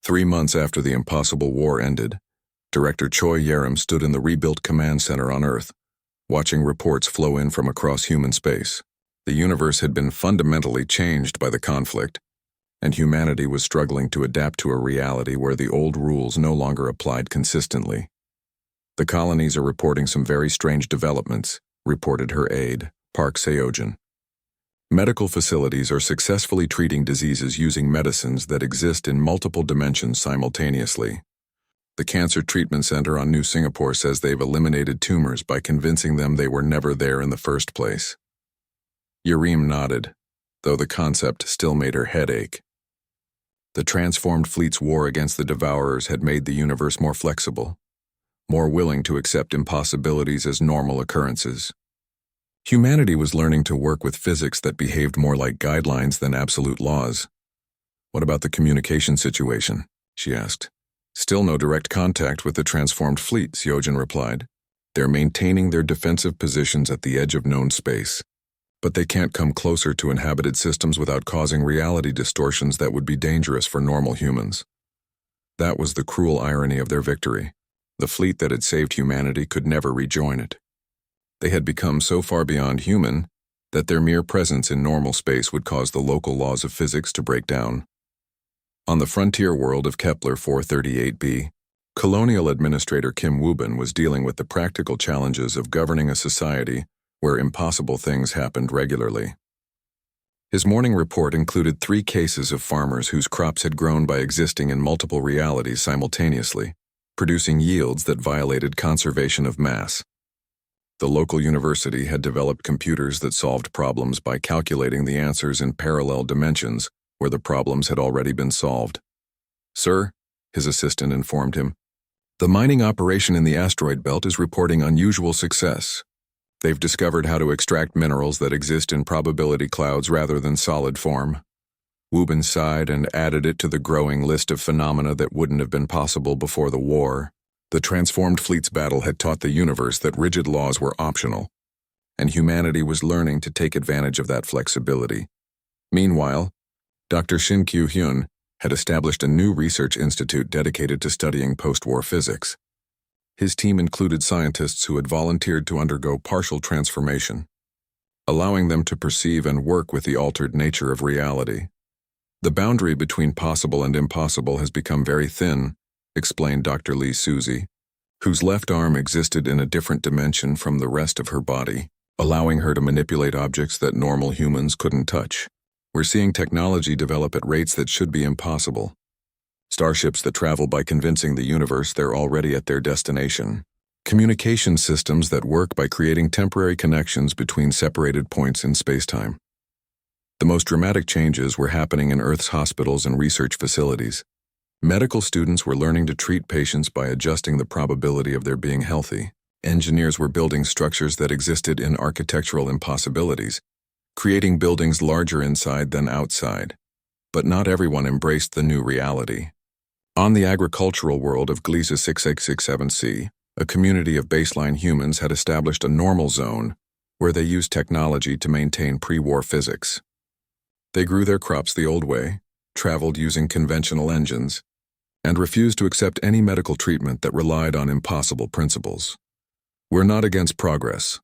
3 months after the impossible war ended, Director Choi Yerim stood in the rebuilt command center on Earth, watching reports flow in from across human space. The universe had been fundamentally changed by the conflict, and humanity was struggling to adapt to a reality where the old rules no longer applied consistently. "The colonies are reporting some very strange developments," reported her aide, Park Seojin. "Medical facilities are successfully treating diseases using medicines that exist in multiple dimensions simultaneously. The Cancer Treatment Center on New Singapore says they've eliminated tumors by convincing them they were never there in the first place." Yerim nodded, though the concept still made her head ache. The transformed fleet's war against the Devourers had made the universe more flexible, more willing to accept impossibilities as normal occurrences. Humanity was learning to work with physics that behaved more like guidelines than absolute laws. "What about the communication situation?" she asked. "Still no direct contact with the transformed fleet," Seojin replied. "They're maintaining their defensive positions at the edge of known space. But they can't come closer to inhabited systems without causing reality distortions that would be dangerous for normal humans." That was the cruel irony of their victory. The fleet that had saved humanity could never rejoin it. They had become so far beyond human that their mere presence in normal space would cause the local laws of physics to break down. On the frontier world of Kepler 438b, Colonial Administrator Kim Woo-bin was dealing with the practical challenges of governing a society where impossible things happened regularly. His morning report included 3 cases of farmers whose crops had grown by existing in multiple realities simultaneously, producing yields that violated conservation of mass. The local university had developed computers that solved problems by calculating the answers in parallel dimensions where the problems had already been solved. "Sir," his assistant informed him, "the mining operation in the asteroid belt is reporting unusual success. They've discovered how to extract minerals that exist in probability clouds rather than solid form." Woo-bin sighed and added it to the growing list of phenomena that wouldn't have been possible before the war. The transformed fleet's battle had taught the universe that rigid laws were optional, and humanity was learning to take advantage of that flexibility. Meanwhile, Dr. Shin Kyu-hyun had established a new research institute dedicated to studying post-war physics. His team included scientists who had volunteered to undergo partial transformation, allowing them to perceive and work with the altered nature of reality. "The boundary between possible and impossible has become very thin," explained Dr. Lee Suzy, whose left arm existed in a different dimension from the rest of her body, allowing her to manipulate objects that normal humans couldn't touch. "We're seeing technology develop at rates that should be impossible. Starships that travel by convincing the universe they're already at their destination. Communication systems that work by creating temporary connections between separated points in spacetime." The most dramatic changes were happening in Earth's hospitals and research facilities. Medical students were learning to treat patients by adjusting the probability of their being healthy. Engineers were building structures that existed in architectural impossibilities, creating buildings larger inside than outside. But not everyone embraced the new reality. On the agricultural world of Gliese 6867c, a community of baseline humans had established a normal zone where they used technology to maintain pre-war physics. They grew their crops the old way, traveled using conventional engines, and refused to accept any medical treatment that relied on impossible principles. "We're not against progress,"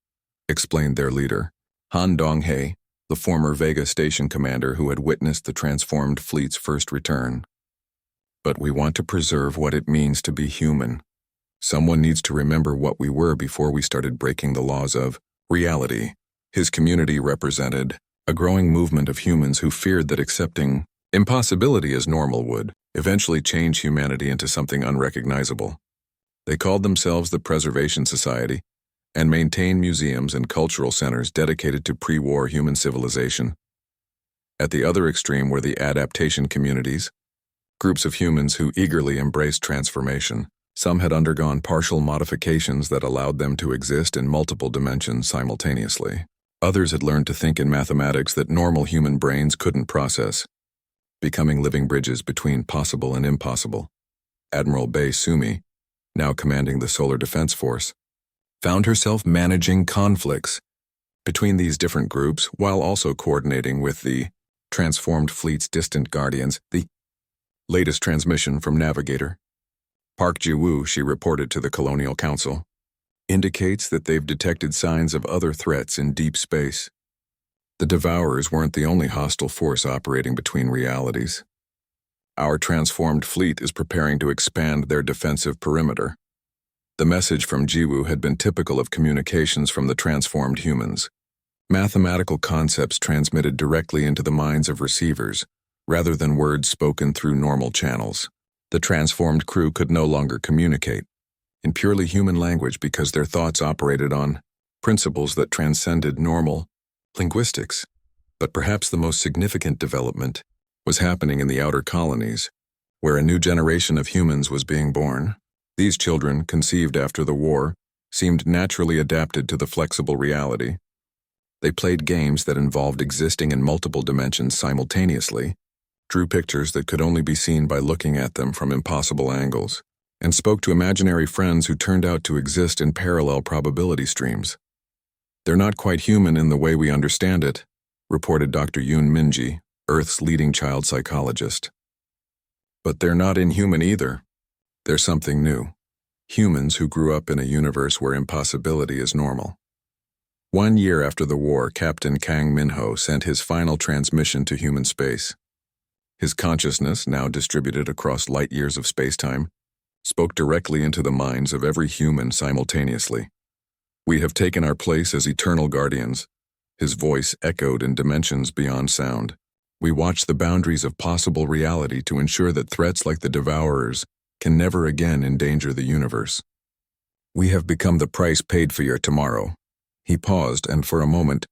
explained their leader, Han Dong-hae, the former Vega station commander who had witnessed the transformed fleet's first return. "But we want to preserve what it means to be human. Someone needs to remember what we were before we started breaking the laws of reality." His community represented a growing movement of humans who feared that accepting impossibility as normal would eventually change humanity into something unrecognizable. They called themselves the Preservation Society and maintained museums and cultural centers dedicated to pre-war human civilization. At the other extreme were the adaptation communities, groups of humans who eagerly embraced transformation. Some had undergone partial modifications that allowed them to exist in multiple dimensions simultaneously. Others had learned to think in mathematics that normal human brains couldn't process, becoming living bridges between possible and impossible. Admiral Bae Sumi, now commanding the Solar Defense Force, found herself managing conflicts between these different groups while also coordinating with the transformed fleet's distant guardians, the Latest transmission from Navigator. Park Ji-woo, she reported to the Colonial Council, indicates that they've detected signs of other threats in deep space. The Devourers weren't the only hostile force operating between realities. Our transformed fleet is preparing to expand their defensive perimeter. The message from Ji-woo had been typical of communications from the transformed humans. Mathematical concepts transmitted directly into the minds of receivers, rather than words spoken through normal channels. The transformed crew could no longer communicate in purely human language because their thoughts operated on principles that transcended normal linguistics. But perhaps the most significant development was happening in the outer colonies, where a new generation of humans was being born. These children, conceived after the war, seemed naturally adapted to the flexible reality. They played games that involved existing in multiple dimensions simultaneously, drew pictures that could only be seen by looking at them from impossible angles, and spoke to imaginary friends who turned out to exist in parallel probability streams. They're not quite human in the way we understand it, reported Dr. Yoon Minji, Earth's leading child psychologist. But they're not inhuman either. They're something new. Humans who grew up in a universe where impossibility is normal. 1 year after the war, Captain Kang Min-ho sent his final transmission to human space. His consciousness, now distributed across light years of spacetime, spoke directly into the minds of every human simultaneously. We have taken our place as eternal guardians. His voice echoed in dimensions beyond sound. We watch the boundaries of possible reality to ensure that threats like the Devourers can never again endanger the universe. We have become the price paid for your tomorrow. He paused, and for a moment,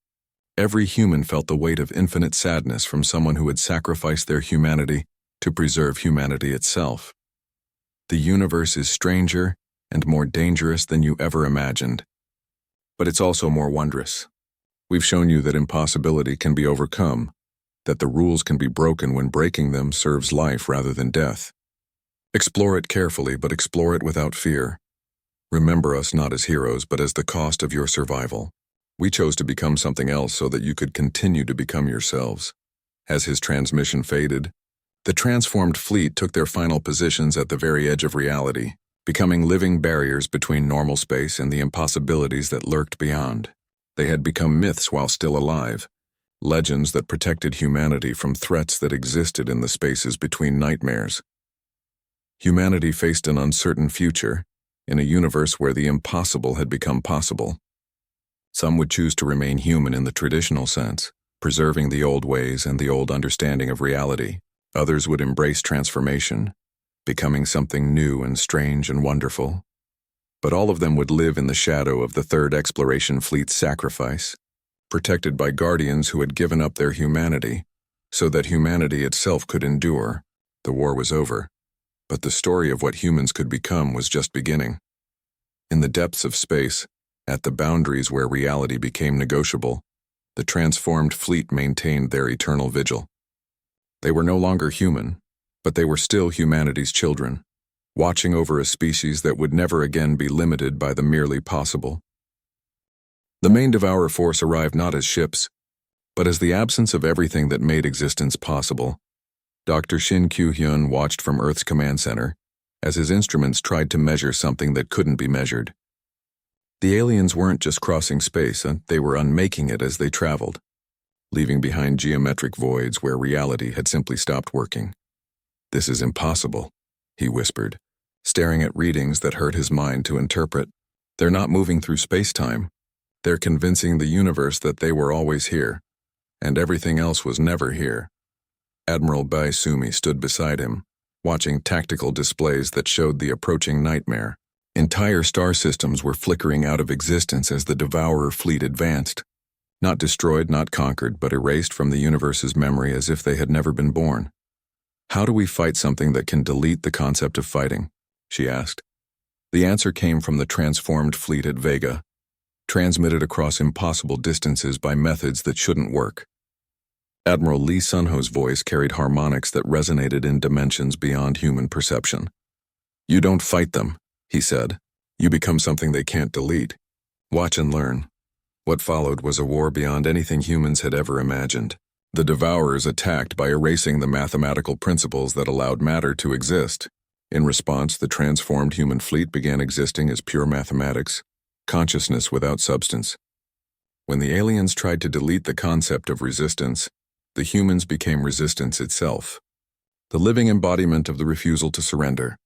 every human felt the weight of infinite sadness from someone who had sacrificed their humanity to preserve humanity itself. The universe is stranger and more dangerous than you ever imagined. But it's also more wondrous. We've shown you that impossibility can be overcome, that the rules can be broken when breaking them serves life rather than death. Explore it carefully, but explore it without fear. Remember us not as heroes, but as the cost of your survival. We chose to become something else so that you could continue to become yourselves. As his transmission faded, the transformed fleet took their final positions at the very edge of reality, becoming living barriers between normal space and the impossibilities that lurked beyond. They had become myths while still alive, legends that protected humanity from threats that existed in the spaces between nightmares. Humanity faced an uncertain future, in a universe where the impossible had become possible. Some would choose to remain human in the traditional sense, preserving the old ways and the old understanding of reality. Others would embrace transformation, becoming something new and strange and wonderful. But all of them would live in the shadow of the Third Exploration Fleet's sacrifice, protected by guardians who had given up their humanity, so that humanity itself could endure. The war was over, but the story of what humans could become was just beginning. In the depths of space, at the boundaries where reality became negotiable, the transformed fleet maintained their eternal vigil. They were no longer human, but they were still humanity's children, watching over a species that would never again be limited by the merely possible. The main Devourer force arrived not as ships, but as the absence of everything that made existence possible. Dr. Shin Kyu-hyun watched from Earth's command center as his instruments tried to measure something that couldn't be measured. The aliens weren't just crossing space, they were unmaking it as they traveled, leaving behind geometric voids where reality had simply stopped working. "This is impossible," he whispered, staring at readings that hurt his mind to interpret. "They're not moving through space-time. They're convincing the universe that they were always here, and everything else was never here." Admiral Bai Sumi stood beside him, watching tactical displays that showed the approaching nightmare. Entire star systems were flickering out of existence as the Devourer fleet advanced. Not destroyed, not conquered, but erased from the universe's memory as if they had never been born. "How do we fight something that can delete the concept of fighting?" she asked. The answer came from the transformed fleet at Vega, transmitted across impossible distances by methods that shouldn't work. Admiral Lee Sunho's voice carried harmonics that resonated in dimensions beyond human perception. "You don't fight them," he said. "You become something they can't delete. Watch and learn." What followed was a war beyond anything humans had ever imagined. The Devourers attacked by erasing the mathematical principles that allowed matter to exist. In response, the transformed human fleet began existing as pure mathematics, consciousness without substance. When the aliens tried to delete the concept of resistance, the humans became resistance itself, the living embodiment of the refusal to surrender.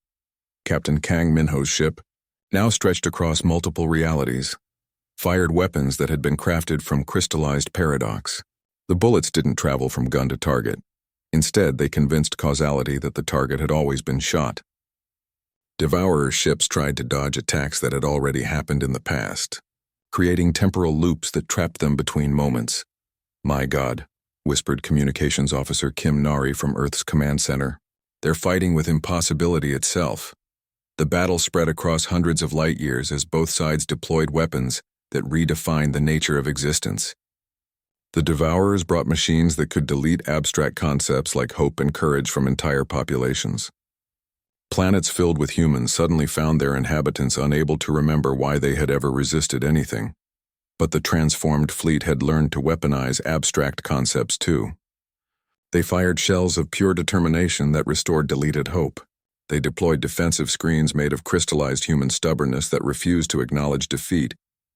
Captain Kang Minho's ship, now stretched across multiple realities, fired weapons that had been crafted from crystallized paradox. The bullets didn't travel from gun to target. Instead, they convinced causality that the target had always been shot. Devourer ships tried to dodge attacks that had already happened in the past, creating temporal loops that trapped them between moments. "My God," whispered Communications Officer Kim Nari from Earth's command center. "They're fighting with impossibility itself." The battle spread across hundreds of light years as both sides deployed weapons that redefined the nature of existence. The Devourers brought machines that could delete abstract concepts like hope and courage from entire populations. Planets filled with humans suddenly found their inhabitants unable to remember why they had ever resisted anything. But the transformed fleet had learned to weaponize abstract concepts too. They fired shells of pure determination that restored deleted hope. They deployed defensive screens made of crystallized human stubbornness that refused to acknowledge defeat,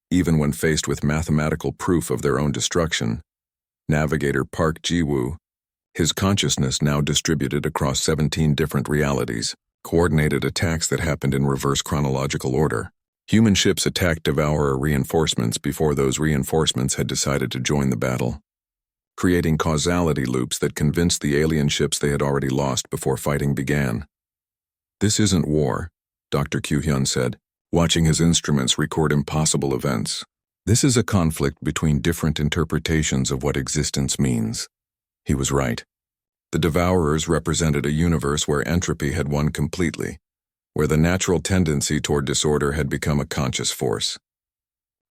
even when faced with mathematical proof of their own destruction. Navigator Park Ji-woo, his consciousness now distributed across 17 different realities, coordinated attacks that happened in reverse chronological order. Human ships attacked Devourer reinforcements before those reinforcements had decided to join the battle, creating causality loops that convinced the alien ships they had already lost before fighting began. "This isn't war," Dr. Kyu-hyun said, watching his instruments record impossible events. "This is a conflict between different interpretations of what existence means." He was right. The Devourers represented a universe where entropy had won completely, where the natural tendency toward disorder had become a conscious force.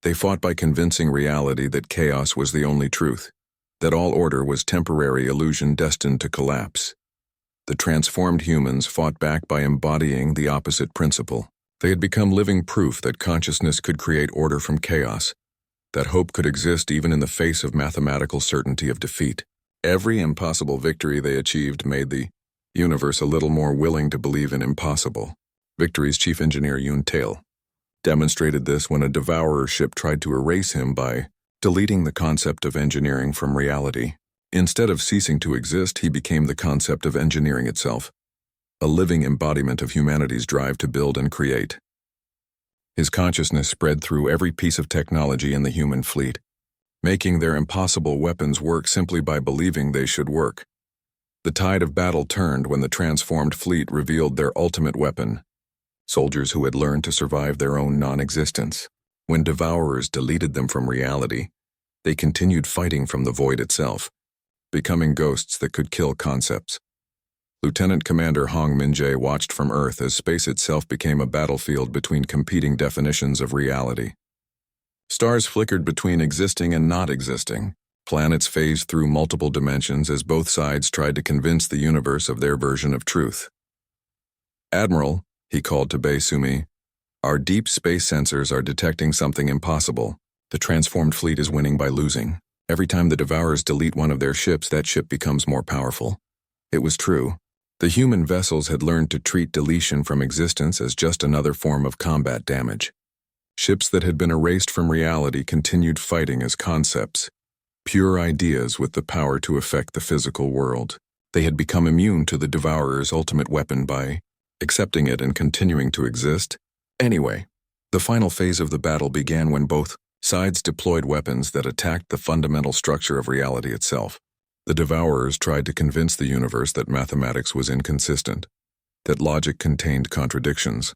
They fought by convincing reality that chaos was the only truth, that all order was temporary illusion destined to collapse. The transformed humans fought back by embodying the opposite principle. They had become living proof that consciousness could create order from chaos, that hope could exist even in the face of mathematical certainty of defeat. Every impossible victory they achieved made the universe a little more willing to believe in impossible. Victory's chief engineer Yoon Tail demonstrated this when a Devourer ship tried to erase him by deleting the concept of engineering from reality. Instead of ceasing to exist, he became the concept of engineering itself, a living embodiment of humanity's drive to build and create. His consciousness spread through every piece of technology in the human fleet, making their impossible weapons work simply by believing they should work. The tide of battle turned when the transformed fleet revealed their ultimate weapon, soldiers who had learned to survive their own non-existence. When Devourers deleted them from reality, they continued fighting from the void itself, becoming ghosts that could kill concepts. Lieutenant Commander Hong Min-jae watched from Earth as space itself became a battlefield between competing definitions of reality. Stars flickered between existing and not existing. Planets phased through multiple dimensions as both sides tried to convince the universe of their version of truth. "Admiral," he called to Bae Sumi, "our deep space sensors are detecting something impossible. The transformed fleet is winning by losing. Every time the Devourers delete one of their ships, that ship becomes more powerful." It was true. The human vessels had learned to treat deletion from existence as just another form of combat damage. Ships that had been erased from reality continued fighting as concepts, pure ideas with the power to affect the physical world. They had become immune to the Devourer's ultimate weapon by accepting it and continuing to exist. Anyway, the final phase of the battle began when both sides deployed weapons that attacked the fundamental structure of reality itself. The Devourers tried to convince the universe that mathematics was inconsistent, that logic contained contradictions,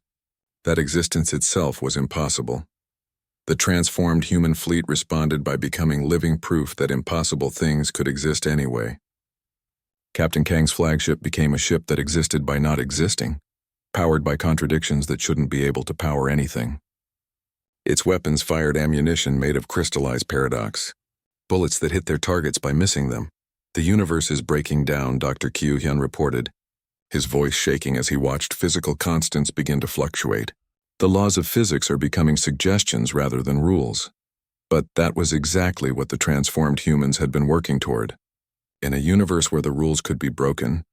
that existence itself was impossible. The transformed human fleet responded by becoming living proof that impossible things could exist anyway. Captain Kang's flagship became a ship that existed by not existing, powered by contradictions that shouldn't be able to power anything. Its weapons fired ammunition made of crystallized paradox, bullets that hit their targets by missing them. "The universe is breaking down," Dr. Kyu-hyun reported, his voice shaking as he watched physical constants begin to fluctuate. "The laws of physics are becoming suggestions rather than rules." But that was exactly what the transformed humans had been working toward. In a universe where the rules could be broken,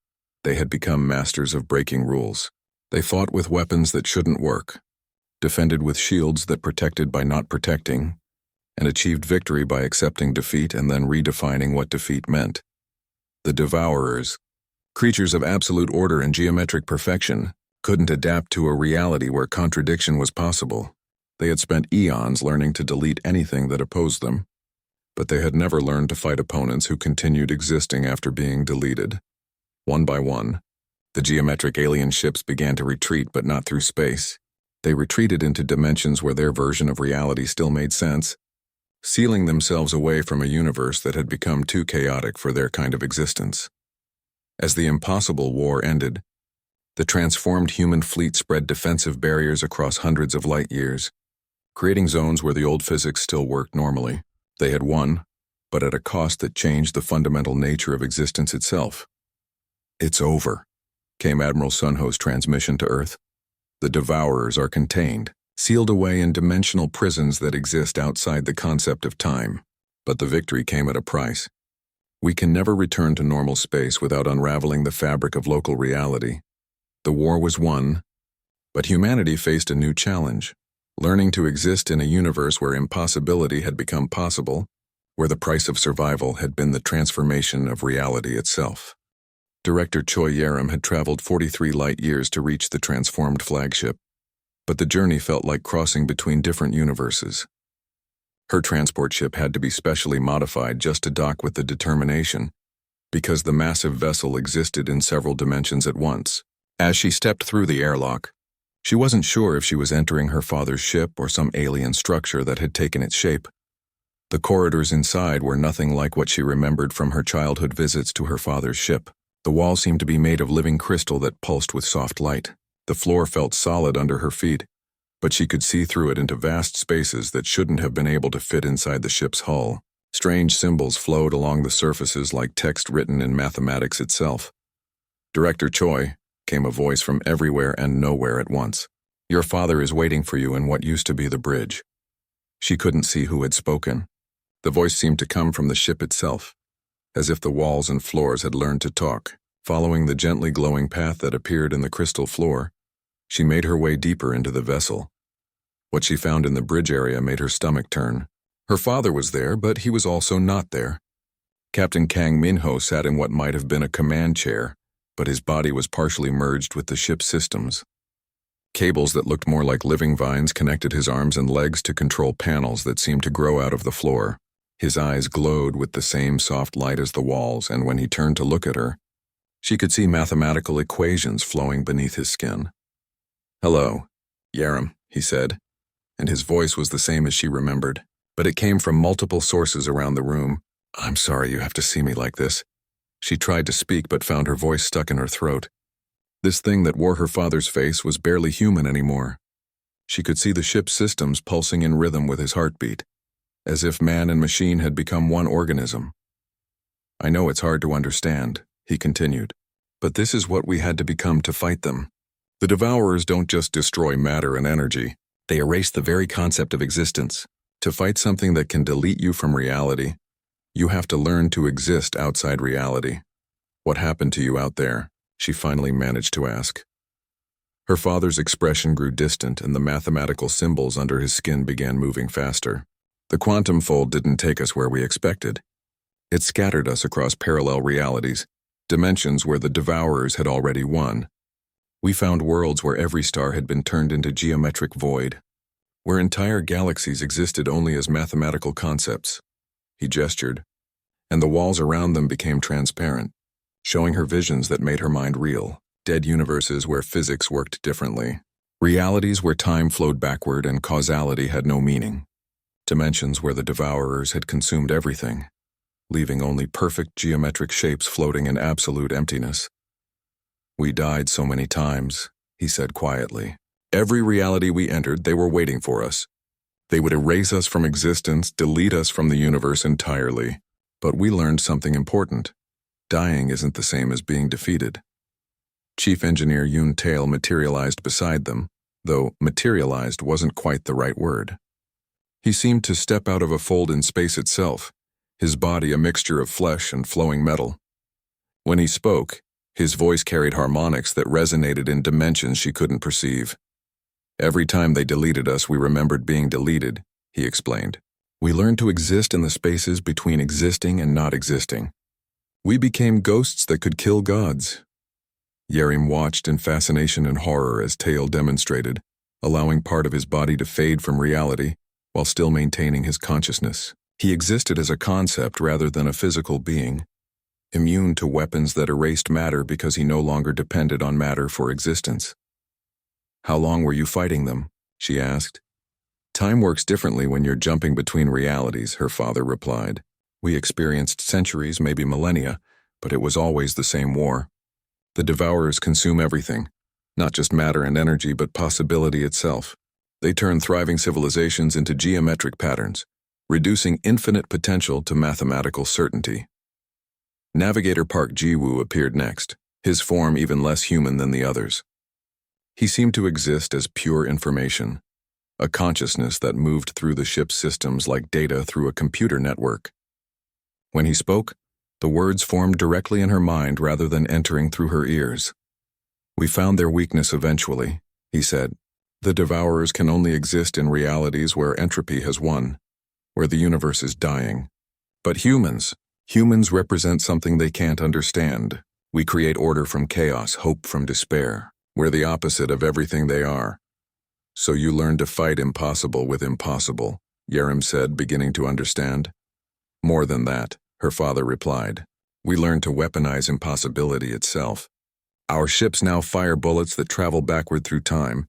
they had become masters of breaking rules. They fought with weapons that shouldn't work, defended with shields that protected by not protecting, and achieved victory by accepting defeat and then redefining what defeat meant. The Devourers, creatures of absolute order and geometric perfection, couldn't adapt to a reality where contradiction was possible. They had spent eons learning to delete anything that opposed them, but they had never learned to fight opponents who continued existing after being deleted. One by one, the geometric alien ships began to retreat, but not through space. They retreated into dimensions where their version of reality still made sense, sealing themselves away from a universe that had become too chaotic for their kind of existence. As the impossible war ended, the transformed human fleet spread defensive barriers across hundreds of light years, creating zones where the old physics still worked normally. They had won, but at a cost that changed the fundamental nature of existence itself. "It's over," came Admiral Sunho's transmission to Earth. "The Devourers are contained, sealed away in dimensional prisons that exist outside the concept of time. But the victory came at a price. We can never return to normal space without unraveling the fabric of local reality. The war was won, but humanity faced a new challenge, learning to exist in a universe where impossibility had become possible, where the price of survival had been the transformation of reality itself." Director Choi Yerim had traveled 43 light years to reach the transformed flagship, but the journey felt like crossing between different universes. Her transport ship had to be specially modified just to dock with the Determination, because the massive vessel existed in several dimensions at once. As she stepped through the airlock, she wasn't sure if she was entering her father's ship or some alien structure that had taken its shape. The corridors inside were nothing like what she remembered from her childhood visits to her father's ship. The walls seemed to be made of living crystal that pulsed with soft light. The floor felt solid under her feet, but she could see through it into vast spaces that shouldn't have been able to fit inside the ship's hull. Strange symbols flowed along the surfaces like text written in mathematics itself. "Director Choi," came a voice from everywhere and nowhere at once. "Your father is waiting for you in what used to be the bridge." She couldn't see who had spoken. The voice seemed to come from the ship itself, as if the walls and floors had learned to talk. Following the gently glowing path that appeared in the crystal floor, she made her way deeper into the vessel. What she found in the bridge area made her stomach turn. Her father was there, but he was also not there. Captain Kang Minho sat in what might have been a command chair, but his body was partially merged with the ship's systems. Cables that looked more like living vines connected his arms and legs to control panels that seemed to grow out of the floor. His eyes glowed with the same soft light as the walls, and when he turned to look at her, she could see mathematical equations flowing beneath his skin. "Hello, Yerim," he said, and his voice was the same as she remembered, but it came from multiple sources around the room. "I'm sorry you have to see me like this." She tried to speak but found her voice stuck in her throat. This thing that wore her father's face was barely human anymore. She could see the ship's systems pulsing in rhythm with his heartbeat, as if man and machine had become one organism. "I know it's hard to understand," he continued, "but this is what we had to become to fight them. The Devourers don't just destroy matter and energy, they erase the very concept of existence. To fight something that can delete you from reality, you have to learn to exist outside reality." "What happened to you out there?" she finally managed to ask. Her father's expression grew distant and the mathematical symbols under his skin began moving faster. "The quantum fold didn't take us where we expected. It scattered us across parallel realities, dimensions where the Devourers had already won. We found worlds where every star had been turned into geometric void, where entire galaxies existed only as mathematical concepts." He gestured, and the walls around them became transparent, showing her visions that made her mind reel. Dead universes where physics worked differently. Realities where time flowed backward and causality had no meaning. Dimensions where the Devourers had consumed everything, leaving only perfect geometric shapes floating in absolute emptiness. "We died so many times," he said quietly. "Every reality we entered, they were waiting for us. They would erase us from existence, delete us from the universe entirely. But we learned something important. Dying isn't the same as being defeated." Chief Engineer Yoon Tail materialized beside them, though materialized wasn't quite the right word. He seemed to step out of a fold in space itself, his body a mixture of flesh and flowing metal. When he spoke, his voice carried harmonics that resonated in dimensions she couldn't perceive. Every time they deleted us, we remembered being deleted, he explained. We learned to exist in the spaces between existing and not existing. We became ghosts that could kill gods. Yerim watched in fascination and horror as Tail demonstrated, allowing part of his body to fade from reality while still maintaining his consciousness. He existed as a concept rather than a physical being, immune to weapons that erased matter because he no longer depended on matter for existence. How long were you fighting them? She asked. Time works differently when you're jumping between realities, her father replied. We experienced centuries, maybe millennia, but it was always the same war. The Devourers consume everything, not just matter and energy, but possibility itself. They turn thriving civilizations into geometric patterns, reducing infinite potential to mathematical certainty. Navigator Park Jiwoo appeared next, his form even less human than the others. He seemed to exist as pure information, a consciousness that moved through the ship's systems like data through a computer network. When he spoke, the words formed directly in her mind rather than entering through her ears. We found their weakness eventually, he said. The Devourers can only exist in realities where entropy has won, where the universe is dying. But humans represent something they can't understand. We create order from chaos, hope from despair. We're the opposite of everything they are. So you learn to fight impossible with impossible, Yerim said, beginning to understand. More than that, her father replied. We learn to weaponize impossibility itself. Our ships now fire bullets that travel backward through time,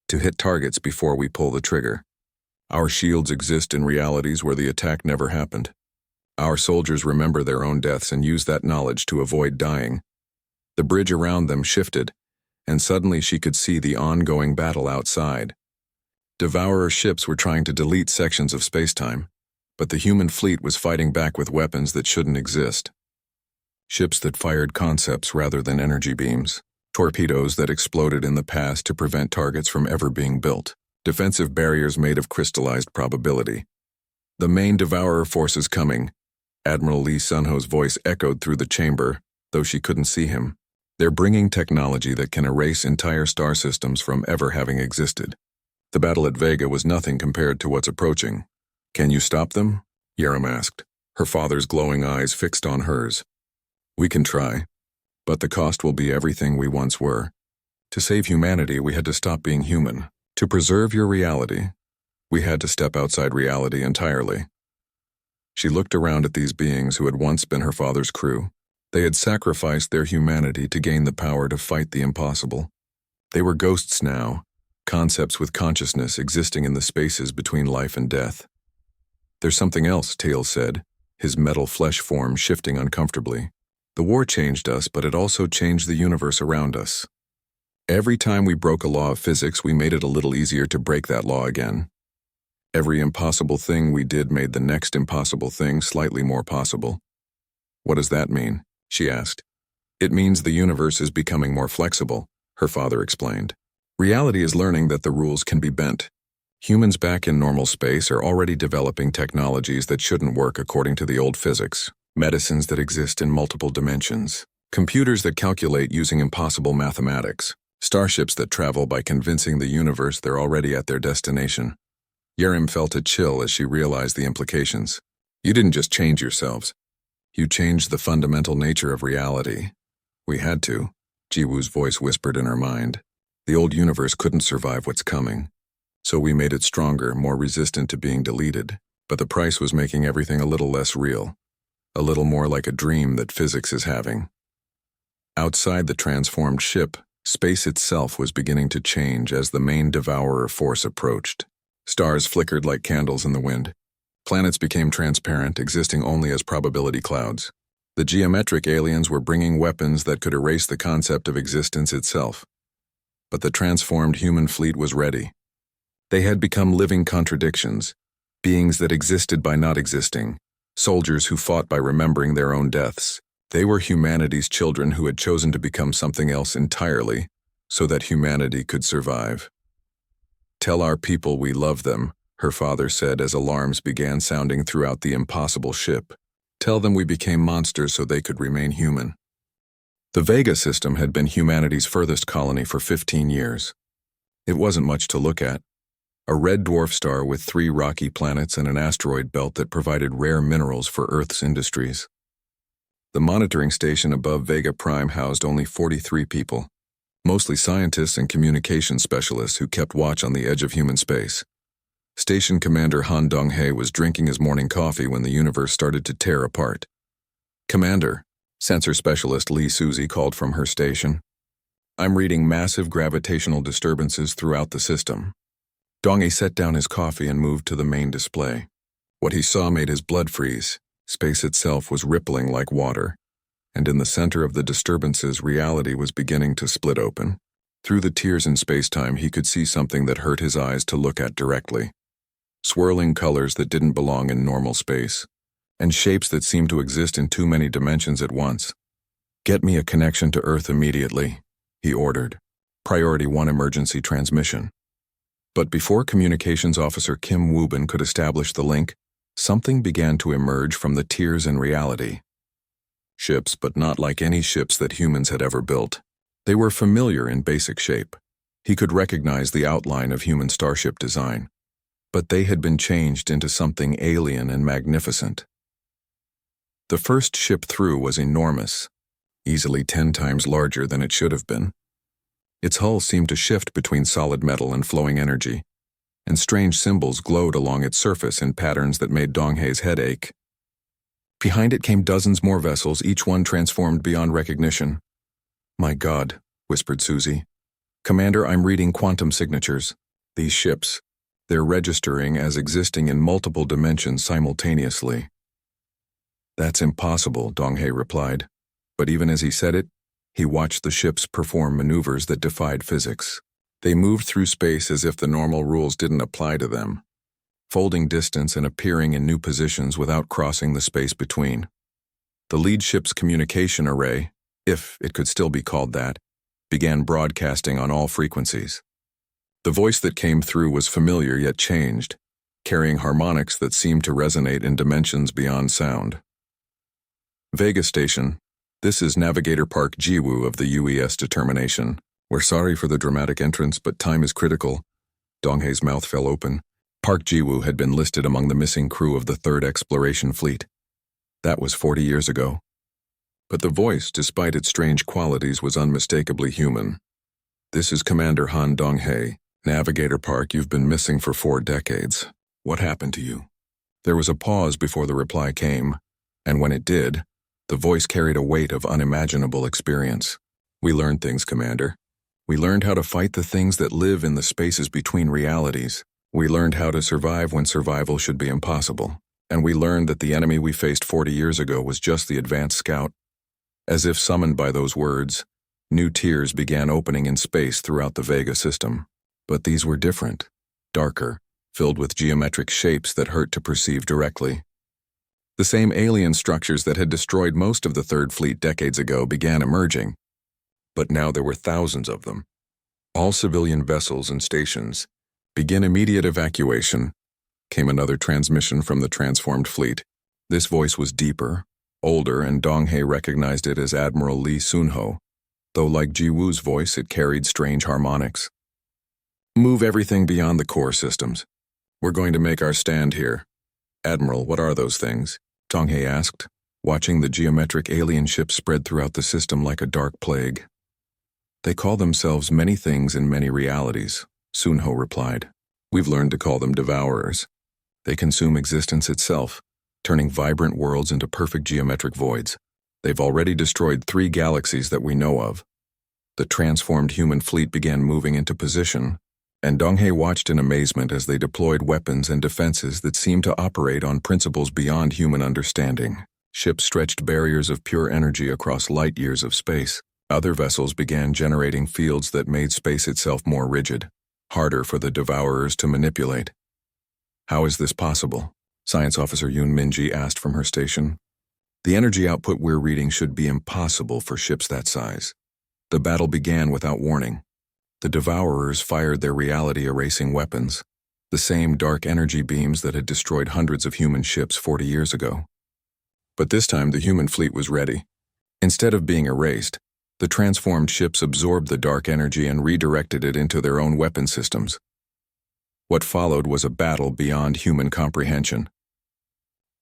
to hit targets before we pull the trigger. Our shields exist in realities where the attack never happened. Our soldiers remember their own deaths and use that knowledge to avoid dying. The bridge around them shifted, and suddenly she could see the ongoing battle outside. Devourer ships were trying to delete sections of spacetime, but the human fleet was fighting back with weapons that shouldn't exist. Ships that fired concepts rather than energy beams, torpedoes that exploded in the past to prevent targets from ever being built, defensive barriers made of crystallized probability. The main Devourer force is coming. Admiral Lee Sunho's voice echoed through the chamber, though she couldn't see him. They're bringing technology that can erase entire star systems from ever having existed. The battle at Vega was nothing compared to what's approaching. Can you stop them? Yerim asked, her father's glowing eyes fixed on hers. We can try, but the cost will be everything we once were. To save humanity, we had to stop being human. To preserve your reality, we had to step outside reality entirely. She looked around at these beings who had once been her father's crew. They had sacrificed their humanity to gain the power to fight the impossible. They were ghosts now, concepts with consciousness existing in the spaces between life and death. There's something else, Tail said, his metal flesh form shifting uncomfortably. The war changed us, but it also changed the universe around us. Every time we broke a law of physics, we made it a little easier to break that law again. Every impossible thing we did made the next impossible thing slightly more possible. What does that mean? She asked. It means the universe is becoming more flexible, her father explained. Reality is learning that the rules can be bent. Humans back in normal space are already developing technologies that shouldn't work according to the old physics. Medicines that exist in multiple dimensions. Computers that calculate using impossible mathematics. Starships that travel by convincing the universe they're already at their destination. Yerim felt a chill as she realized the implications. You didn't just change yourselves. You changed the fundamental nature of reality. We had to, Jiwoo's voice whispered in her mind. The old universe couldn't survive what's coming. So we made it stronger, more resistant to being deleted. But the price was making everything a little less real. A little more like a dream that physics is having. Outside the transformed ship, space itself was beginning to change as the main Devourer force approached. Stars flickered like candles in the wind. Planets became transparent, existing only as probability clouds. The geometric aliens were bringing weapons that could erase the concept of existence itself. But the transformed human fleet was ready. They had become living contradictions, beings that existed by not existing, soldiers who fought by remembering their own deaths. They were humanity's children who had chosen to become something else entirely, so that humanity could survive. Tell our people we love them, her father said as alarms began sounding throughout the impossible ship. Tell them we became monsters so they could remain human. The Vega system had been humanity's furthest colony for 15 years. It wasn't much to look at. A red dwarf star with 3 rocky planets and an asteroid belt that provided rare minerals for Earth's industries. The monitoring station above Vega Prime housed only 43 people, mostly scientists and communication specialists who kept watch on the edge of human space. Station Commander Han Dong-hae was drinking his morning coffee when the universe started to tear apart. "Commander," sensor specialist Lee Suzy called from her station. "I'm reading massive gravitational disturbances throughout the system." Dong-hae set down his coffee and moved to the main display. What he saw made his blood freeze. Space itself was rippling like water, and in the center of the disturbances, reality was beginning to split open. Through the tears in space-time, he could see something that hurt his eyes to look at directly. Swirling colors that didn't belong in normal space, and shapes that seemed to exist in too many dimensions at once. "Get me a connection to Earth immediately," he ordered. "Priority 1 emergency transmission." But before Communications Officer Kim Woo-bin could establish the link, something began to emerge from the tears in reality. Ships, but not like any ships that humans had ever built. They were familiar in basic shape. He could recognize the outline of human starship design. But they had been changed into something alien and magnificent. The first ship through was enormous, easily 10 times larger than it should have been. Its hull seemed to shift between solid metal and flowing energy, and strange symbols glowed along its surface in patterns that made Dong-hae's head ache. Behind it came dozens more vessels, each one transformed beyond recognition. "My God," whispered Suzy. "Commander, I'm reading quantum signatures. These ships, they're registering as existing in multiple dimensions simultaneously." "That's impossible," Dong-hae replied. But even as he said it, he watched the ships perform maneuvers that defied physics. They moved through space as if the normal rules didn't apply to them, folding distance and appearing in new positions without crossing the space between. The lead ship's communication array, if it could still be called that, began broadcasting on all frequencies. The voice that came through was familiar yet changed, carrying harmonics that seemed to resonate in dimensions beyond sound. "Vega Station, this is Navigator Park Jiwoo of the UES Determination. We're sorry for the dramatic entrance, but time is critical." Dong-hae's mouth fell open. Park Jiwoo had been listed among the missing crew of the 3rd Exploration Fleet. That was 40 years ago. But the voice, despite its strange qualities, was unmistakably human. "This is Commander Han Dong-hae. Navigator Park, you've been missing for 4 decades. What happened to you?" There was a pause before the reply came, and when it did, the voice carried a weight of unimaginable experience. "We learned things, Commander. We learned how to fight the things that live in the spaces between realities. We learned how to survive when survival should be impossible. And we learned that the enemy we faced 40 years ago was just the advanced scout." As if summoned by those words, new tiers began opening in space throughout the Vega system. But these were different, darker, filled with geometric shapes that hurt to perceive directly. The same alien structures that had destroyed most of the 3rd Fleet decades ago began emerging. But now there were thousands of them. "All civilian vessels and stations, begin immediate evacuation," came another transmission from the transformed fleet. This voice was deeper, older, and Dong-hae recognized it as Admiral Lee Sun-ho, though like Ji-woo's voice it carried strange harmonics. "Move everything beyond the core systems. We're going to make our stand here." "Admiral, what are those things?" Dong-hae asked, watching the geometric alien ships spread throughout the system like a dark plague. "They call themselves many things in many realities," Sun-ho replied. "We've learned to call them devourers. They consume existence itself, turning vibrant worlds into perfect geometric voids. They've already destroyed 3 galaxies that we know of." The transformed human fleet began moving into position, and Dong-hae watched in amazement as they deployed weapons and defenses that seemed to operate on principles beyond human understanding. Ships stretched barriers of pure energy across light years of space. Other vessels began generating fields that made space itself more rigid, harder for the devourers to manipulate. "How is this possible?" Science Officer Yoon Min-ji asked from her station. "The energy output we're reading should be impossible for ships that size." The battle began without warning. The devourers fired their reality-erasing weapons, the same dark energy beams that had destroyed hundreds of human ships 40 years ago. But this time the human fleet was ready. Instead of being erased, the transformed ships absorbed the dark energy and redirected it into their own weapon systems. What followed was a battle beyond human comprehension.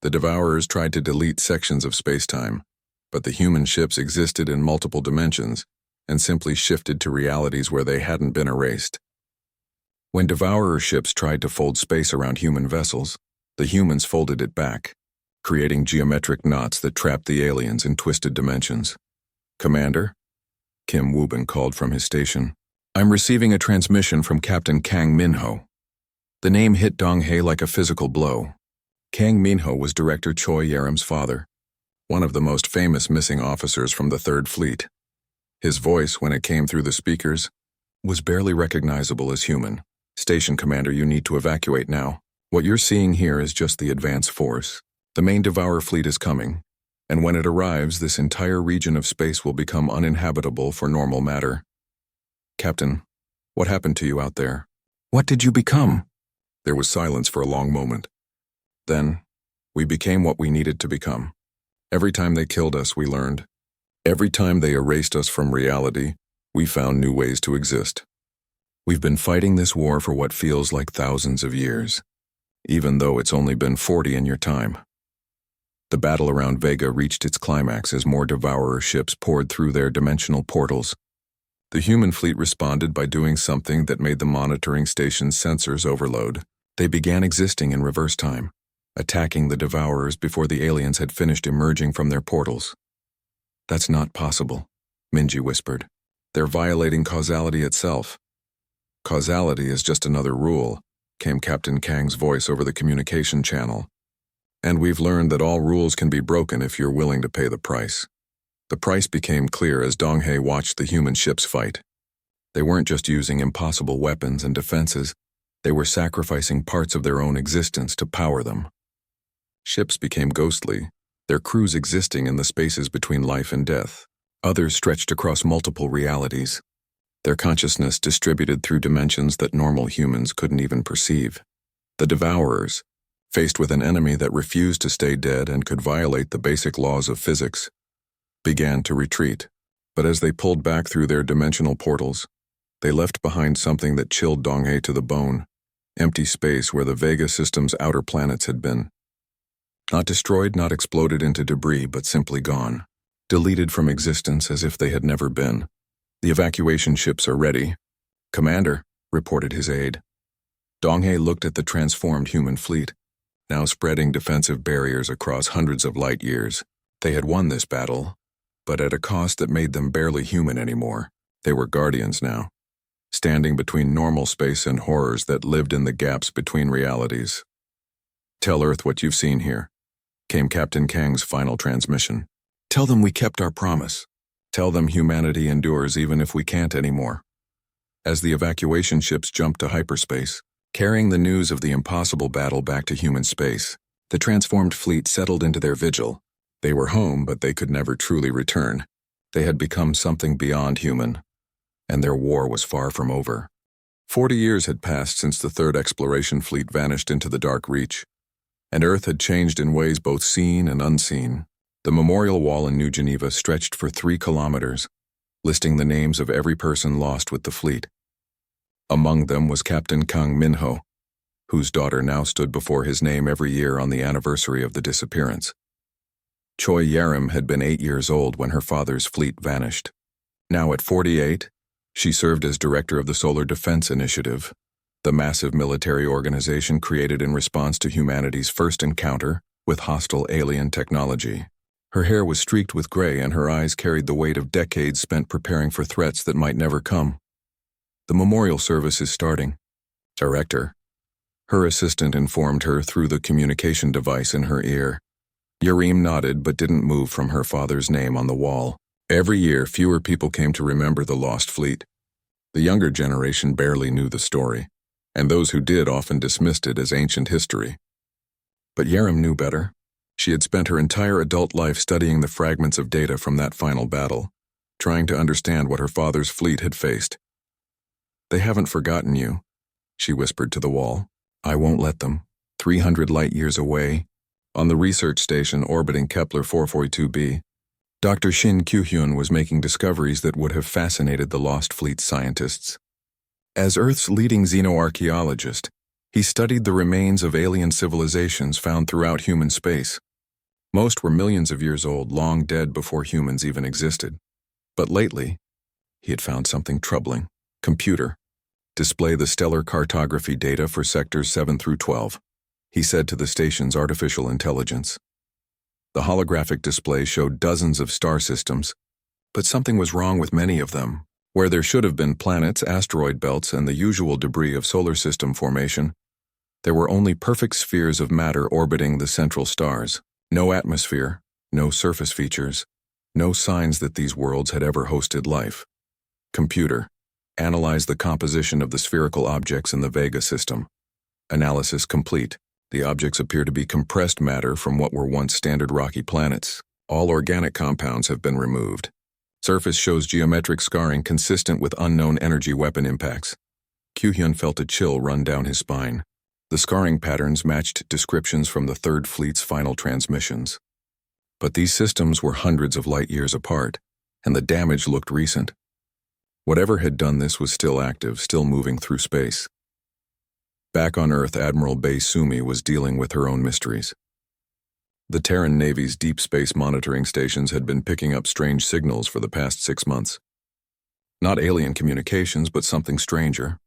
The Devourers tried to delete sections of space-time, but the human ships existed in multiple dimensions and simply shifted to realities where they hadn't been erased. When Devourer ships tried to fold space around human vessels, the humans folded it back, creating geometric knots that trapped the aliens in twisted dimensions. "Commander?" Kim Woo-bin called from his station. "I'm receiving a transmission from Captain Kang Min-ho." The name hit Dong-hae like a physical blow. Kang Min-ho was Director Choi Yerim's father, one of the most famous missing officers from the Third Fleet. His voice, when it came through the speakers, was barely recognizable as human. "Station Commander, you need to evacuate now. What you're seeing here is just the advance force. The main Devourer fleet is coming, and when it arrives, this entire region of space will become uninhabitable for normal matter." "Captain, what happened to you out there? What did you become?" There was silence for a long moment. "Then, we became what we needed to become. Every time they killed us, we learned. Every time they erased us from reality, we found new ways to exist. We've been fighting this war for what feels like thousands of years, even though it's only been 40 in your time." The battle around Vega reached its climax as more Devourer ships poured through their dimensional portals. The human fleet responded by doing something that made the monitoring station's sensors overload. They began existing in reverse time, attacking the Devourers before the aliens had finished emerging from their portals. "That's not possible," Minji whispered. "They're violating causality itself." "Causality is just another rule," came Captain Kang's voice over the communication channel. "And we've learned that all rules can be broken if you're willing to pay the price." The price became clear as Dong-hae watched the human ships fight. They weren't just using impossible weapons and defenses, they were sacrificing parts of their own existence to power them. Ships became ghostly, their crews existing in the spaces between life and death. Others stretched across multiple realities, their consciousness distributed through dimensions that normal humans couldn't even perceive. The Devourers, faced with an enemy that refused to stay dead and could violate the basic laws of physics, began to retreat. But as they pulled back through their dimensional portals, they left behind something that chilled Dong-hae to the bone: empty space where the Vega system's outer planets had been. Not destroyed, not exploded into debris, but simply gone. Deleted from existence as if they had never been. "The evacuation ships are ready." "Commander," reported his aide. Dong-hae looked at the transformed human fleet, now spreading defensive barriers across hundreds of light years. They had won this battle, but at a cost that made them barely human anymore. They were guardians now, standing between normal space and horrors that lived in the gaps between realities. "Tell Earth what you've seen here," came Captain Kang's final transmission. "Tell them we kept our promise. Tell them humanity endures even if we can't anymore." As the evacuation ships jumped to hyperspace, carrying the news of the impossible battle back to human space, the transformed fleet settled into their vigil. They were home, but they could never truly return. They had become something beyond human, and their war was far from over. 40 years had passed since the third exploration fleet vanished into the Dark Reach, and Earth had changed in ways both seen and unseen. The memorial wall in New Geneva stretched for 3 kilometers, listing the names of every person lost with the fleet. Among them was Captain Kang Min-ho, whose daughter now stood before his name every year on the anniversary of the disappearance. Choi Yerim had been 8 years old when her father's fleet vanished. Now at 48, she served as director of the Solar Defense Initiative, the massive military organization created in response to humanity's first encounter with hostile alien technology. Her hair was streaked with gray and her eyes carried the weight of decades spent preparing for threats that might never come. "The memorial service is starting." "Director." Her assistant informed her through the communication device in her ear. Yerim nodded but didn't move from her father's name on the wall. Every year, fewer people came to remember the lost fleet. The younger generation barely knew the story, and those who did often dismissed it as ancient history. But Yerim knew better. She had spent her entire adult life studying the fragments of data from that final battle, trying to understand what her father's fleet had faced. "They haven't forgotten you," she whispered to the wall. "I won't let them. 300 light years away, On the research station orbiting Kepler 442b, Dr. Shin Kyu-hyun was making discoveries that would have fascinated the Lost Fleet scientists. As Earth's leading xenoarchaeologist, he studied the remains of alien civilizations found throughout human space. Most were millions of years old, long dead before humans even existed. But lately, he had found something troubling. Computer, display the stellar cartography data for sectors 7 through 12, he said to the station's artificial intelligence. The holographic display showed dozens of star systems, but something was wrong with many of them. Where there should have been planets, asteroid belts, and the usual debris of solar system formation, there were only perfect spheres of matter orbiting the central stars. No atmosphere, no surface features, no signs that these worlds had ever hosted life. Computer, analyze the composition of the spherical objects in the Vega system. Analysis complete. The objects appear to be compressed matter from what were once standard rocky planets. All organic compounds have been removed. Surface shows geometric scarring consistent with unknown energy weapon impacts. Kyu-hyun felt a chill run down his spine. The scarring patterns matched descriptions from the Third Fleet's final transmissions. But these systems were hundreds of light years apart, and the damage looked recent. Whatever had done this was still active, still moving through space. Back on Earth, Admiral Bae Sumi was dealing with her own mysteries. The Terran Navy's deep space monitoring stations had been picking up strange signals for the past 6 months. Not alien communications, but something stranger.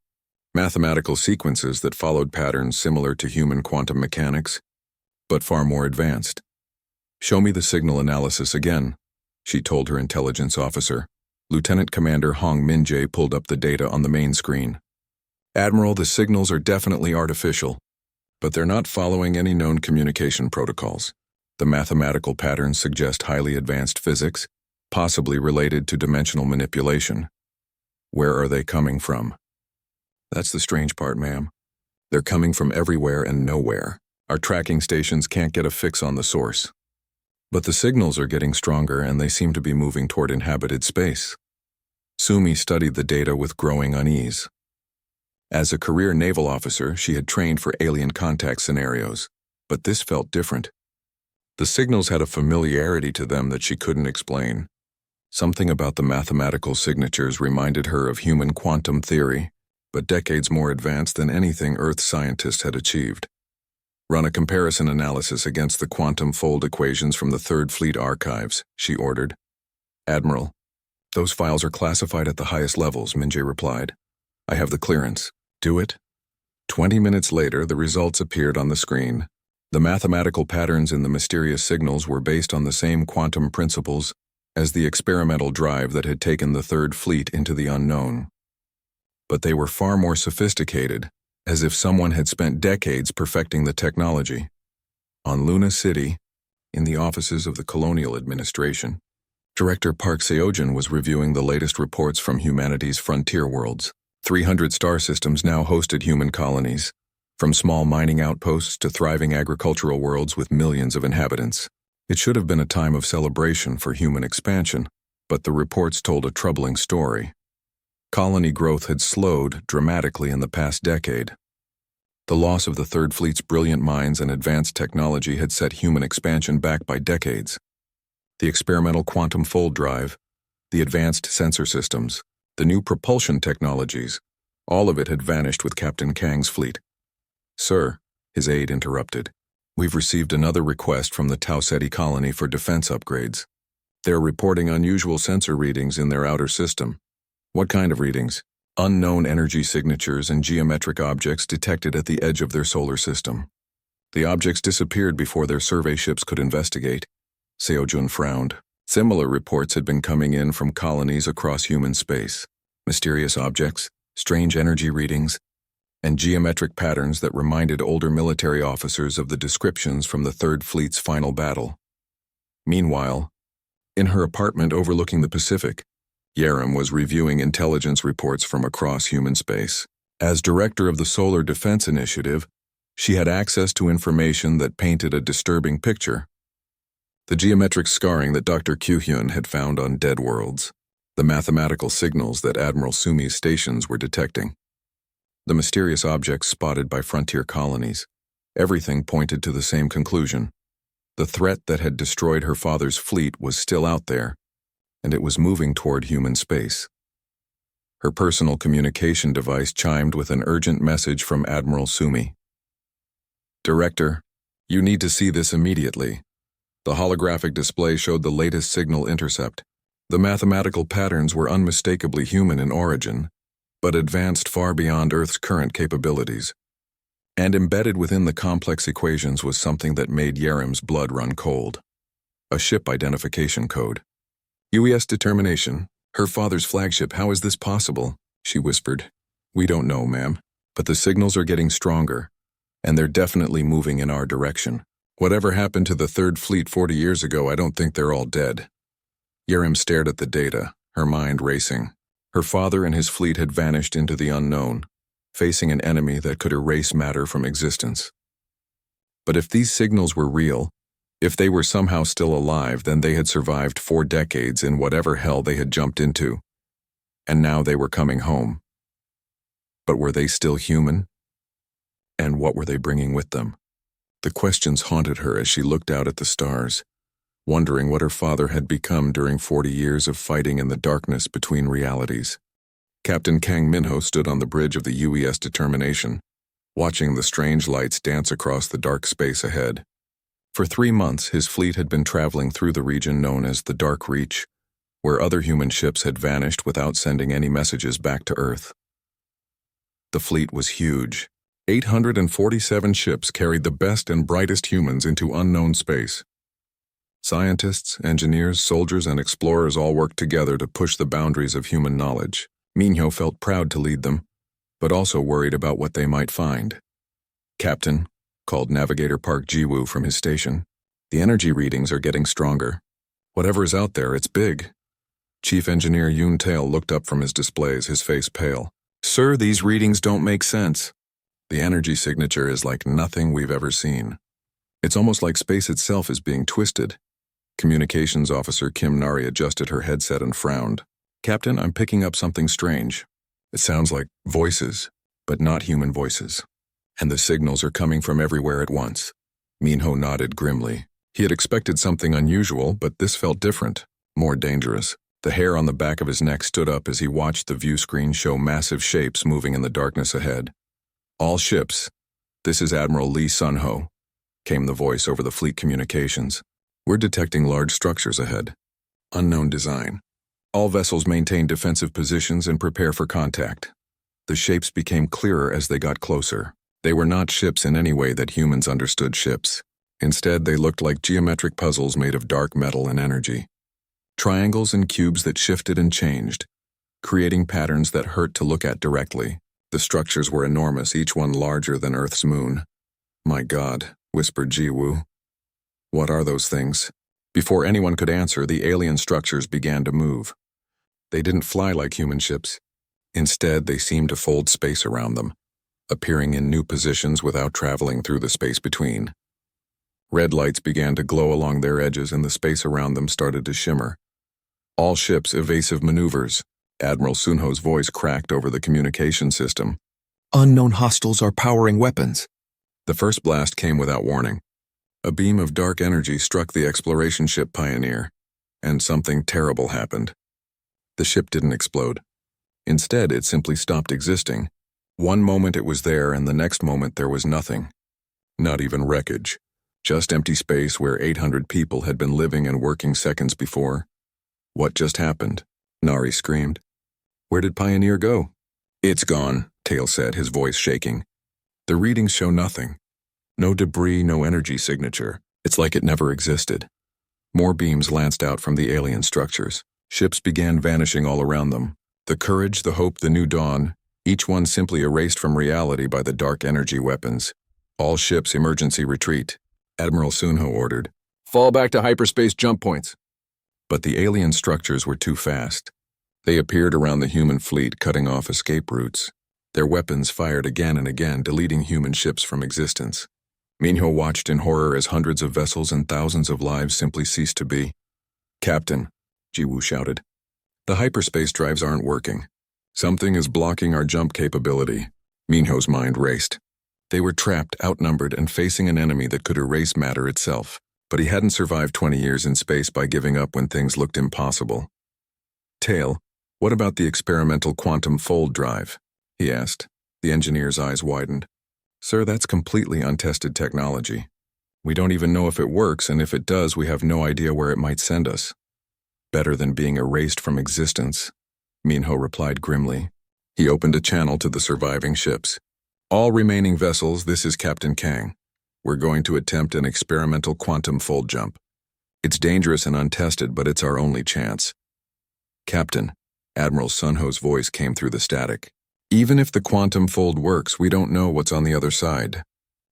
Mathematical sequences that followed patterns similar to human quantum mechanics, but far more advanced. "Show me the signal analysis again," she told her intelligence officer. Lieutenant Commander Hong Min-jae pulled up the data on the main screen. "Admiral, the signals are definitely artificial, but they're not following any known communication protocols. The mathematical patterns suggest highly advanced physics, possibly related to dimensional manipulation. Where are they coming from?" "That's the strange part, ma'am. They're coming from everywhere and nowhere. Our tracking stations can't get a fix on the source. But the signals are getting stronger and they seem to be moving toward inhabited space." Sumi studied the data with growing unease. As a career naval officer, she had trained for alien contact scenarios, but this felt different. The signals had a familiarity to them that she couldn't explain. Something about the mathematical signatures reminded her of human quantum theory, but decades more advanced than anything Earth scientists had achieved. "Run a comparison analysis against the quantum fold equations from the Third Fleet archives," she ordered. "Admiral, those files are classified at the highest levels," Min-jae replied. "I have the clearance. Do it." 20 minutes later, the results appeared on the screen. The mathematical patterns in the mysterious signals were based on the same quantum principles as the experimental drive that had taken the Third Fleet into the unknown. But they were far more sophisticated, as if someone had spent decades perfecting the technology. On Luna City, in the offices of the Colonial Administration, Director Park Seo-jin was reviewing the latest reports from humanity's frontier worlds. 300 star systems now hosted human colonies, from small mining outposts to thriving agricultural worlds with millions of inhabitants. It should have been a time of celebration for human expansion, but the reports told a troubling story. Colony growth had slowed dramatically in the past decade. The loss of the Third Fleet's brilliant minds and advanced technology had set human expansion back by decades. The experimental quantum fold drive, the advanced sensor systems, the new propulsion technologies, all of it had vanished with Captain Kang's fleet. "Sir," his aide interrupted, "we've received another request from the Tau Ceti colony for defense upgrades. They're reporting unusual sensor readings in their outer system." "What kind of readings?" "Unknown energy signatures and geometric objects detected at the edge of their solar system. The objects disappeared before their survey ships could investigate." Seo-jun frowned. Similar reports had been coming in from colonies across human space. Mysterious objects, strange energy readings, and geometric patterns that reminded older military officers of the descriptions from the Third Fleet's final battle. Meanwhile, in her apartment overlooking the Pacific, Yarem was reviewing intelligence reports from across human space. As director of the Solar Defense Initiative, she had access to information that painted a disturbing picture. The geometric scarring that Dr. Kyu-hyun had found on dead worlds, the mathematical signals that Admiral Sumi's stations were detecting, the mysterious objects spotted by frontier colonies. Everything pointed to the same conclusion. The threat that had destroyed her father's fleet was still out there, and it was moving toward human space. Her personal communication device chimed with an urgent message from Admiral Sumi. "Director, you need to see this immediately." The holographic display showed the latest signal intercept. The mathematical patterns were unmistakably human in origin, but advanced far beyond Earth's current capabilities. And embedded within the complex equations was something that made Yerem's blood run cold. A ship identification code. "UES determination. Her father's flagship, how is this possible?" she whispered. "We don't know, ma'am, but the signals are getting stronger, and they're definitely moving in our direction. Whatever happened to the Third Fleet 40 years ago, I don't think they're all dead." Yerem stared at the data, her mind racing. Her father and his fleet had vanished into the unknown, facing an enemy that could erase matter from existence. But if these signals were real, if they were somehow still alive, then they had survived 4 decades in whatever hell they had jumped into. And now they were coming home. But were they still human? And what were they bringing with them? The questions haunted her as she looked out at the stars, wondering what her father had become during 40 years of fighting in the darkness between realities. Captain Kang Minho stood on the bridge of the UES Determination, watching the strange lights dance across the dark space ahead. For 3 months, his fleet had been traveling through the region known as the Dark Reach, where other human ships had vanished without sending any messages back to Earth. The fleet was huge. 847 ships carried the best and brightest humans into unknown space. Scientists, engineers, soldiers, and explorers all worked together to push the boundaries of human knowledge. Minho felt proud to lead them, but also worried about what they might find. "Captain," called Navigator Park Jiwoo from his station, "the energy readings are getting stronger. Whatever is out there, it's big." Chief Engineer Yoon Tail looked up from his displays, his face pale. "Sir, these readings don't make sense. The energy signature is like nothing we've ever seen. It's almost like space itself is being twisted." Communications Officer Kim Nari adjusted her headset and frowned. "Captain, I'm picking up something strange. It sounds like voices, but not human voices. And the signals are coming from everywhere at once." Minho nodded grimly. He had expected something unusual, but this felt different, more dangerous. The hair on the back of his neck stood up as he watched the view screen show massive shapes moving in the darkness ahead. "All ships. This is Admiral Lee Sun-ho," came the voice over the fleet communications. "We're detecting large structures ahead. Unknown design. All vessels maintain defensive positions and prepare for contact." The shapes became clearer as they got closer. They were not ships in any way that humans understood ships. Instead, they looked like geometric puzzles made of dark metal and energy. Triangles and cubes that shifted and changed, creating patterns that hurt to look at directly. The structures were enormous, each one larger than Earth's moon. "My God," whispered Jiwoo. "What are those things?" Before anyone could answer, the alien structures began to move. They didn't fly like human ships. Instead, they seemed to fold space around them, appearing in new positions without traveling through the space between. Red lights began to glow along their edges and the space around them started to shimmer. "All ships, evasive maneuvers." Admiral Sunho's voice cracked over the communication system. "Unknown hostiles are powering weapons." The first blast came without warning. A beam of dark energy struck the exploration ship Pioneer, and something terrible happened. The ship didn't explode. Instead, it simply stopped existing. One moment it was there, and the next moment there was nothing. Not even wreckage. Just empty space where 800 people had been living and working seconds before. "What just happened?" Nari screamed. "Where did Pioneer go?" "It's gone," Tail said, his voice shaking. "The readings show nothing. No debris, no energy signature. It's like it never existed." More beams lanced out from the alien structures. Ships began vanishing all around them. The courage, the hope, the new dawn, each one simply erased from reality by the dark energy weapons. "All ships, emergency retreat," Admiral Sunho ordered. "Fall back to hyperspace jump points." But the alien structures were too fast. They appeared around the human fleet, cutting off escape routes. Their weapons fired again and again, deleting human ships from existence. Minho watched in horror as hundreds of vessels and thousands of lives simply ceased to be. "Captain," Jiwoo shouted, "the hyperspace drives aren't working. Something is blocking our jump capability." Minho's mind raced. They were trapped, outnumbered, and facing an enemy that could erase matter itself. but he hadn't survived 20 years in space by giving up when things looked impossible. Tail, what about the experimental quantum fold drive? He asked. The engineer's eyes widened. Sir, that's completely untested technology. We don't even know if it works, and if it does, we have no idea where it might send us. Better than being erased from existence, Minho replied grimly. He opened a channel to the surviving ships. All remaining vessels, this is Captain Kang. We're going to attempt an experimental quantum fold jump. It's dangerous and untested, but it's our only chance. Captain, Admiral Sunho's voice came through the static. Even if the quantum fold works, we don't know what's on the other side.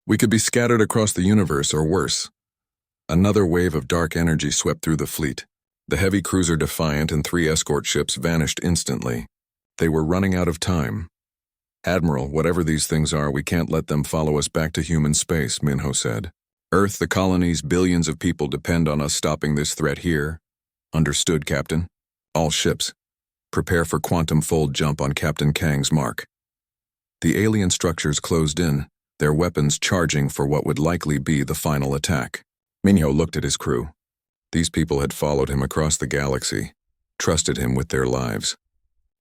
We could be scattered across the universe, or worse. Another wave of dark energy swept through the fleet. The heavy cruiser Defiant and 3 escort ships vanished instantly. They were running out of time. Admiral, whatever these things are, we can't let them follow us back to human space, Minho said. Earth, the colonies, billions of people depend on us stopping this threat here. Understood, Captain. All ships, prepare for quantum fold jump on Captain Kang's mark. The alien structures closed in, their weapons charging for what would likely be the final attack. Minho looked at his crew. These people had followed him across the galaxy, trusted him with their lives.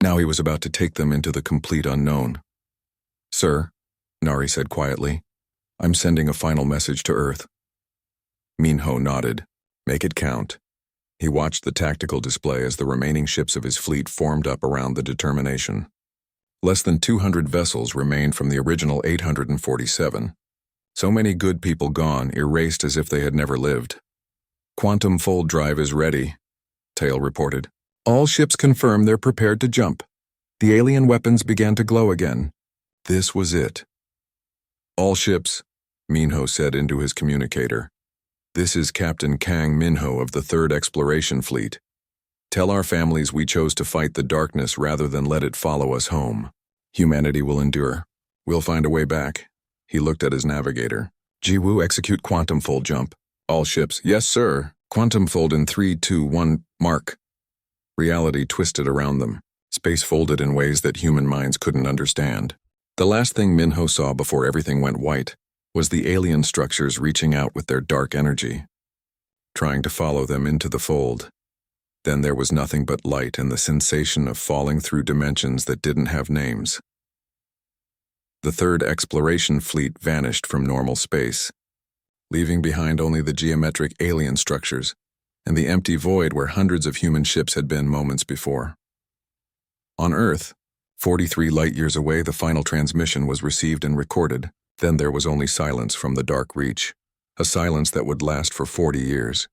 Now he was about to take them into the complete unknown. Sir, Nari said quietly, I'm sending a final message to Earth. Minho nodded. Make it count. He watched the tactical display as the remaining ships of his fleet formed up around the Determination. Less than 200 vessels remained from the original 847. So many good people gone, erased as if they had never lived. Quantum fold drive is ready, Tail reported. All ships confirm they're prepared to jump. The alien weapons began to glow again. This was it. All ships, Minho said into his communicator. This is Captain Kang Minho of the 3rd Exploration Fleet. Tell our families we chose to fight the darkness rather than let it follow us home. Humanity will endure. We'll find a way back. He looked at his navigator. Jiwoo, execute quantum fold jump. All ships, yes sir. Quantum fold in 3, 2, 1, mark. Reality twisted around them. Space folded in ways that human minds couldn't understand. The last thing Minho saw before everything went white was the alien structures reaching out with their dark energy, trying to follow them into the fold. Then there was nothing but light and the sensation of falling through dimensions that didn't have names. The 3rd Exploration Fleet vanished from normal space, leaving behind only the geometric alien structures and the empty void where hundreds of human ships had been moments before. On Earth, 43 light-years away, the final transmission was received and recorded. Then there was only silence from the dark reach, a silence that would last for 40 years.